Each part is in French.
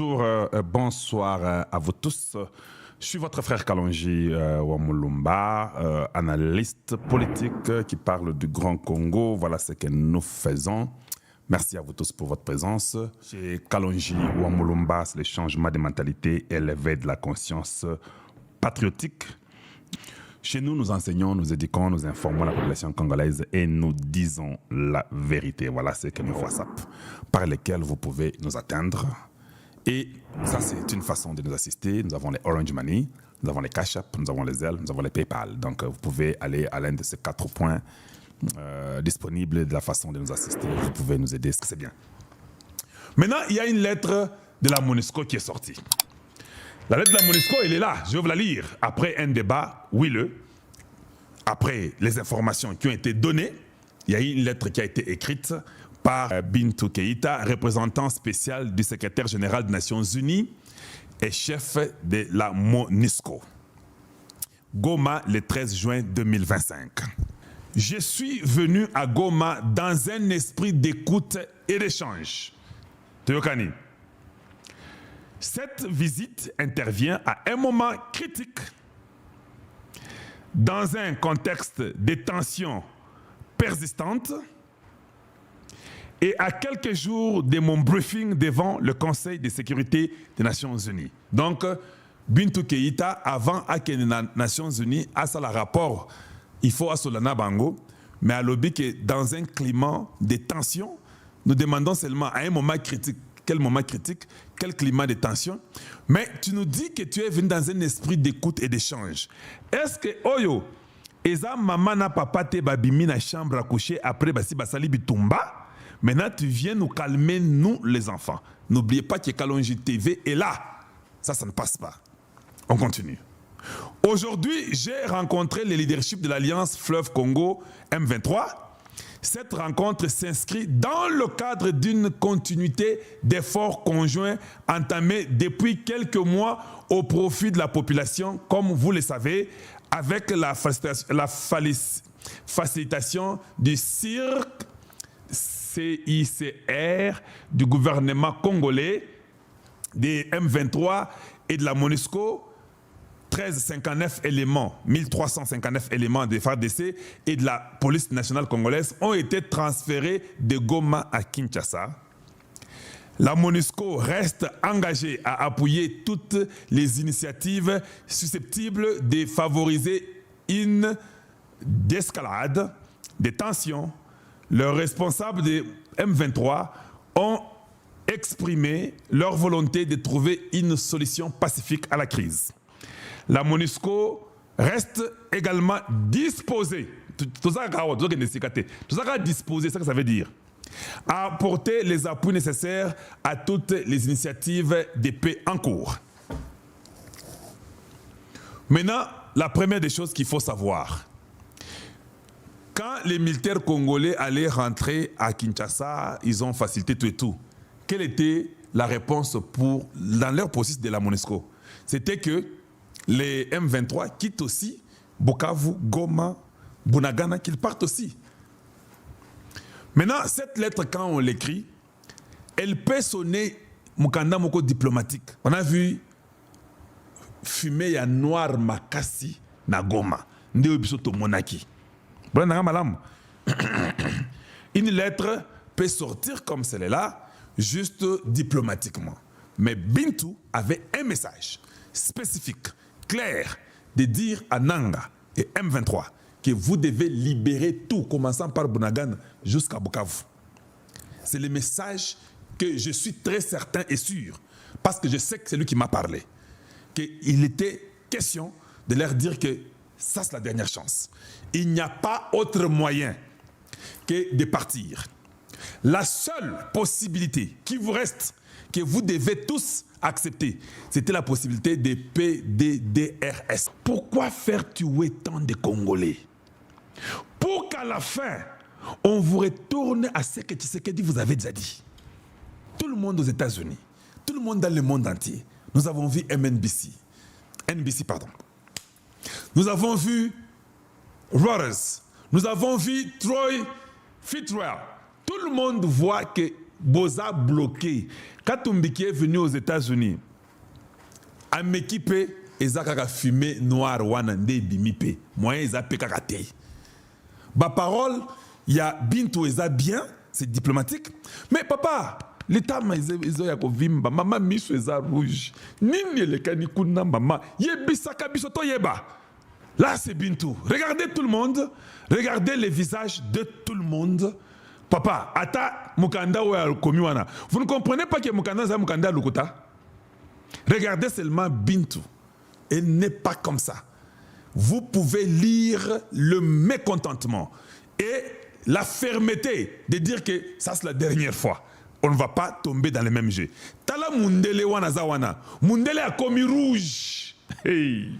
Bonjour, bonsoir à vous tous. Je suis votre frère Kalonji Wamulumba, analyste politique qui parle du Grand Congo. Voilà ce que nous faisons. Merci à vous tous pour votre présence. Chez Kalonji Wamulumba, c'est le changement de mentalité élevé de la conscience patriotique. Chez nous, nous enseignons, nous éduquons, nous informons la population congolaise et nous disons la vérité. Voilà ce que nous WhatsApp par lesquels vous pouvez nous atteindre. Et ça, c'est une façon de nous assister. Nous avons les Orange Money, nous avons les Cash App, nous avons les Zelle, nous avons les PayPal. Donc, vous pouvez aller à l'un de ces 4 points disponibles de la façon de nous assister. Vous pouvez nous aider, c'est bien. Maintenant, il y a une lettre de la MONUSCO qui est sortie. La lettre de la MONUSCO, elle est là. Je vais vous la lire. Après un débat, après les informations qui ont été données, il y a eu une lettre qui a été écrite par Bintou Keïta, représentant spécial du secrétaire général des Nations Unies et chef de la MONUSCO. Goma, le 13 juin 2025. Je suis venu à Goma dans un esprit d'écoute et d'échange. Teyokani. Cette visite intervient à un moment critique dans un contexte de tensions persistantes et à quelques jours de mon briefing devant le Conseil de sécurité des Nations Unies. Donc, Bintou Keïta, avant que les Nations Unies aient le rapport, il faut à Solana Bango, mais à l'objet que dans un climat de tension, nous demandons seulement à un moment critique. Quel moment critique? Quel climat de tension? Mais tu nous dis que tu es venu dans un esprit d'écoute et d'échange. Est-ce que, Oyo, Eza maman na papa te babimi na chambre à coucher après basi basali bitumba? Maintenant, tu viens nous calmer, nous, les enfants. N'oubliez pas que Kalonji TV est là. Ça ne passe pas. On continue. Aujourd'hui, j'ai rencontré le leadership de l'Alliance Fleuve Congo M23. Cette rencontre s'inscrit dans le cadre d'une continuité d'efforts conjoints entamés depuis quelques mois au profit de la population, comme vous le savez, avec la facilitation du CICR du gouvernement congolais, des M23 et de la MONUSCO, 1359 éléments, 1359 éléments des FARDC et de la police nationale congolaise ont été transférés de Goma à Kinshasa. La MONUSCO reste engagée à appuyer toutes les initiatives susceptibles de favoriser une escalade des tensions. Leurs responsables de M23 ont exprimé leur volonté de trouver une solution pacifique à la crise. La MONUSCO reste également disposée, disposée, c'est ce que ça veut dire, à apporter les appuis nécessaires à toutes les initiatives de paix en cours. Maintenant, la première des choses qu'il faut savoir, quand les militaires congolais allaient rentrer à Kinshasa, ils ont facilité tout et tout. Quelle était la réponse dans leur processus de la MONUSCO? C'était que les M23 quittent aussi Bukavu, Goma, Bunagana, qu'ils partent aussi. Maintenant, cette lettre, quand on l'écrit, elle peut sonner Mukanda Moko diplomatique. On a vu fumer ya noir makasi na Goma. Ndeo bisoto monaki. Une lettre peut sortir comme celle-là, juste diplomatiquement. Mais Bintou avait un message spécifique, clair, de dire à Nanga et M23 que vous devez libérer tout, commençant par Bunagana jusqu'à Bukavu. C'est le message que je suis très certain et sûr, parce que je sais que c'est lui qui m'a parlé, qu'il était question de leur dire que ça, c'est la dernière chance. Il n'y a pas autre moyen que de partir. La seule possibilité qui vous reste, que vous devez tous accepter, c'était la possibilité de PDDRS. Pourquoi faire tuer tant de Congolais? Pour qu'à la fin, on vous retourne à ce que Tshisekedi vous avait déjà dit. Tout le monde aux États-Unis, tout le monde dans le monde entier, nous avons vu NBC. Nous avons vu Reuters, nous avons vu Troy Fitzgerald. Tout le monde voit que boza bloqué. Quand Toumbiki est venu aux États-Unis, à m'équiper, ils ont fumé noir wana nde bimipe. Moyen ils ont pékakate. Ba parole, il y a Bintou ils ont bien, c'est diplomatique. Mais papa, l'État ils ont yakovimba, maman miso ils ont rouge. Nini le kanikuna maman, yebisaka bisoto yeba. Là c'est Bintou. Regardez tout le monde, regardez les visages de tout le monde. Papa, ata mukanda ou al komiwana. Vous ne comprenez pas que mukanda c'est mukanda lukuta? Regardez seulement Bintou. Elle n'est pas comme ça. Vous pouvez lire le mécontentement et la fermeté de dire que ça c'est la dernière fois. On ne va pas tomber dans le même jeu. Tala mundele wana zawana. Mundele a commis rouge. Hey.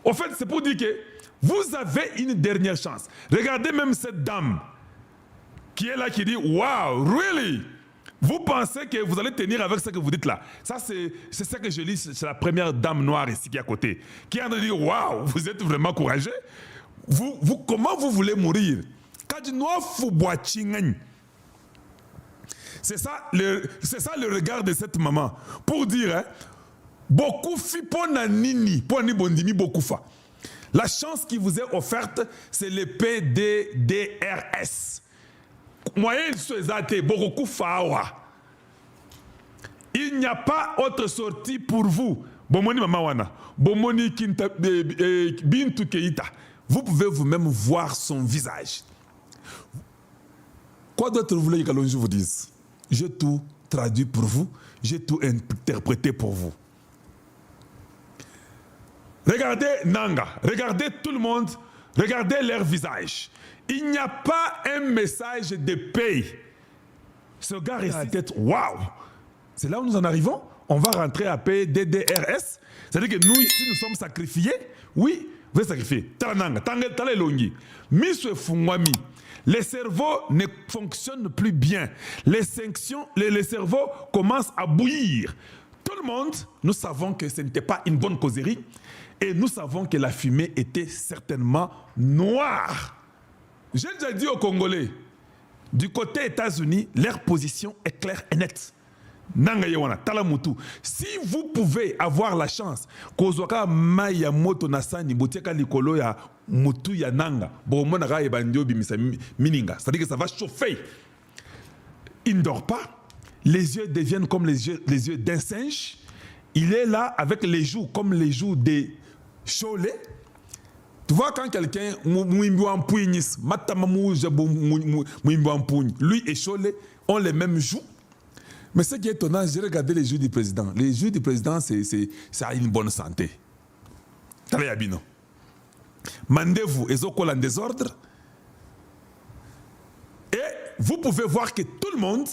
Au fait, c'est pour dire que vous avez une dernière chance. Regardez même cette dame qui est là qui dit wow, really? Vous pensez que vous allez tenir avec ce que vous dites là? Ça, c'est ça que je lis, c'est la première dame noire ici qui est à côté. Qui est en train de dire, waouh, vous êtes vraiment courageux. Comment vous voulez mourir? C'est ça le regard de cette maman. Pour dire, hein, beaucoup fi pona nini, poni bondimi beaucoup fa. La chance qui vous est offerte, c'est le PDDRS. Moyen beaucoup fawa. Il n'y a pas autre sortie pour vous. Bomoni mama wana. Bomoni kinta Bintou Keïta. Vous pouvez vous-même voir son visage. Quoi d'autre vous voulez que je vous dise? J'ai tout traduit pour vous. J'ai tout interprété pour vous. Regardez Nanga. Regardez tout le monde. Regardez leur visage. Il n'y a pas un message de paix. Ce gars reste à la tête, waouh! C'est là où nous en arrivons. On va rentrer à PDDRS. C'est-à-dire que nous, ici, nous sommes sacrifiés. Oui, vous êtes sacrifiés. Talananga, Talalongi. Miswe Fungwami. Les cerveaux ne fonctionnent plus bien. Les cerveaux commencent à bouillir. Tout le monde, nous savons que ce n'était pas une bonne causerie. Et nous savons que la fumée était certainement noire. J'ai déjà dit aux Congolais, du côté États-Unis, leur position est claire et nette. Si vous pouvez avoir la chance, c'est-à-dire que ça va chauffer. Il ne dort pas, les yeux deviennent comme les yeux d'un singe. Il est là avec les joues comme les joues des Cholet. Tu vois quand quelqu'un, lui et Cholet ont les mêmes joues. Mais ce qui est étonnant, j'ai regardé les joues du président. Les joues du président, ça a une bonne santé. Talayabino. Mandez-vous, Ezokol en désordre. Et vous pouvez voir que tout le monde,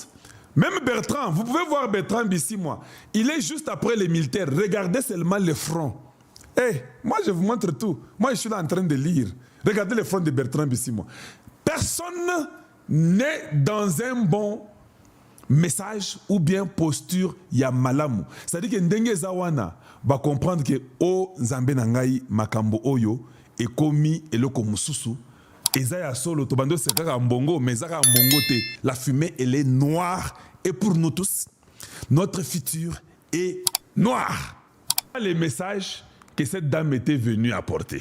même Bertrand, vous pouvez voir Bertrand ici, moi. Il est juste après les militaires. Regardez seulement le front. Hey, moi, je vous montre tout. Moi, je suis là en train de lire. Regardez le front de Bertrand ici, moi. Personne n'est dans un bon message ou bien posture ya malamu. C'est-à-dire que ndenge zawana va comprendre que o nzambe nangai makambo oyo ekomi eloko mususu ezaya solo tobando sekaka mbongo mais zaka mbongo te. La fumée elle est noire et pour nous tous notre futur est noir. Les messages que cette dame était venue apporter.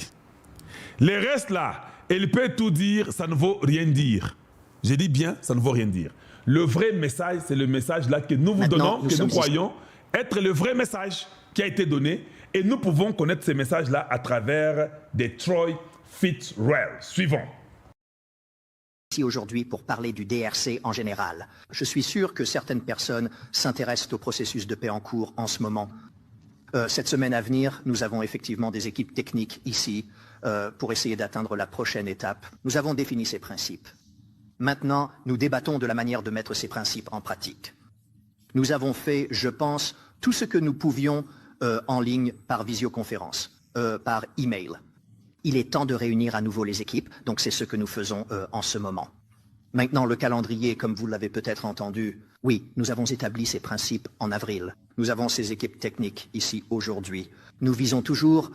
Le reste là, elle peut tout dire, ça ne vaut rien dire. Je dis bien, ça ne vaut rien dire. Le vrai message, c'est le message là que nous vous donnons, que nous croyons être le vrai message qui a été donné. Et nous pouvons connaître ces messages-là à travers des Troy Fitzgerald. Suivons. Ici aujourd'hui pour parler du DRC en général. Je suis sûr que certaines personnes s'intéressent au processus de paix en cours en ce moment. Cette semaine à venir, nous avons effectivement des équipes techniques ici pour essayer d'atteindre la prochaine étape. Nous avons défini ces principes. Maintenant, nous débattons de la manière de mettre ces principes en pratique. Nous avons fait, je pense, tout ce que nous pouvions en ligne par visioconférence, par email. Il est temps de réunir à nouveau les équipes, donc c'est ce que nous faisons en ce moment. Maintenant, le calendrier, comme vous l'avez peut-être entendu, oui, nous avons établi ces principes en avril. Nous avons ces équipes techniques ici aujourd'hui. Nous visons toujours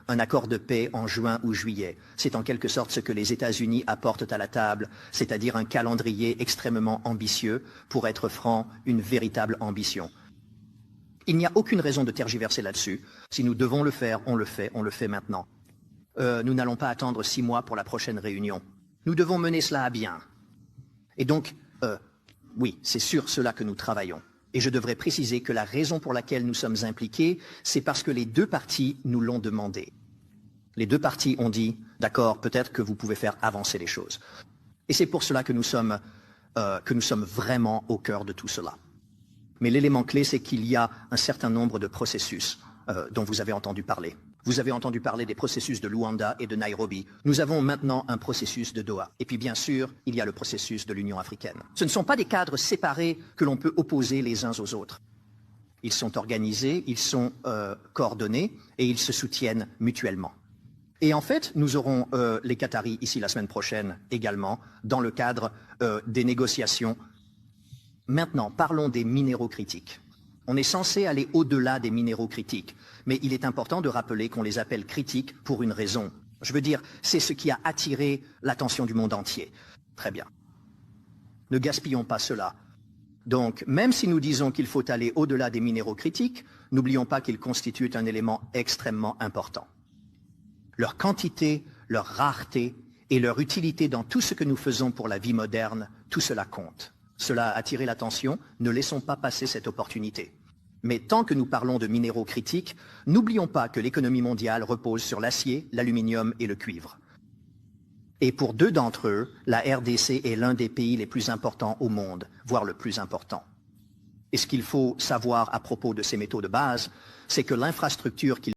un accord de paix en juin ou juillet. C'est en quelque sorte ce que les États-Unis apportent à la table, c'est-à-dire un calendrier extrêmement ambitieux, pour être franc, une véritable ambition. Il n'y a aucune raison de tergiverser là-dessus. Si nous devons le faire, on le fait maintenant. Nous n'allons pas attendre 6 mois pour la prochaine réunion. Nous devons mener cela à bien. Et donc, oui, c'est sur cela que nous travaillons. Et je devrais préciser que la raison pour laquelle nous sommes impliqués, c'est parce que les deux parties nous l'ont demandé. Les deux parties ont dit, d'accord, peut-être que vous pouvez faire avancer les choses. Et c'est pour cela que nous sommes vraiment au cœur de tout cela. Mais l'élément clé, c'est qu'il y a un certain nombre de processus dont vous avez entendu parler. Vous avez entendu parler des processus de Luanda et de Nairobi. Nous avons maintenant un processus de Doha. Et puis bien sûr, il y a le processus de l'Union africaine. Ce ne sont pas des cadres séparés que l'on peut opposer les uns aux autres. Ils sont organisés, ils sont coordonnés et ils se soutiennent mutuellement. Et en fait, nous aurons les Qataris ici la semaine prochaine également, dans le cadre des négociations. Maintenant, parlons des minéraux critiques. On est censé aller au-delà des minéraux critiques, mais il est important de rappeler qu'on les appelle critiques pour une raison. Je veux dire, c'est ce qui a attiré l'attention du monde entier. Très bien. Ne gaspillons pas cela. Donc, même si nous disons qu'il faut aller au-delà des minéraux critiques, n'oublions pas qu'ils constituent un élément extrêmement important. Leur quantité, leur rareté et leur utilité dans tout ce que nous faisons pour la vie moderne, tout cela compte. Cela a attiré l'attention, ne laissons pas passer cette opportunité. Mais tant que nous parlons de minéraux critiques, n'oublions pas que l'économie mondiale repose sur l'acier, l'aluminium et le cuivre. Et pour 2 d'entre eux, la RDC est l'un des pays les plus importants au monde, voire le plus important. Et ce qu'il faut savoir à propos de ces métaux de base, c'est que l'infrastructure qu'ils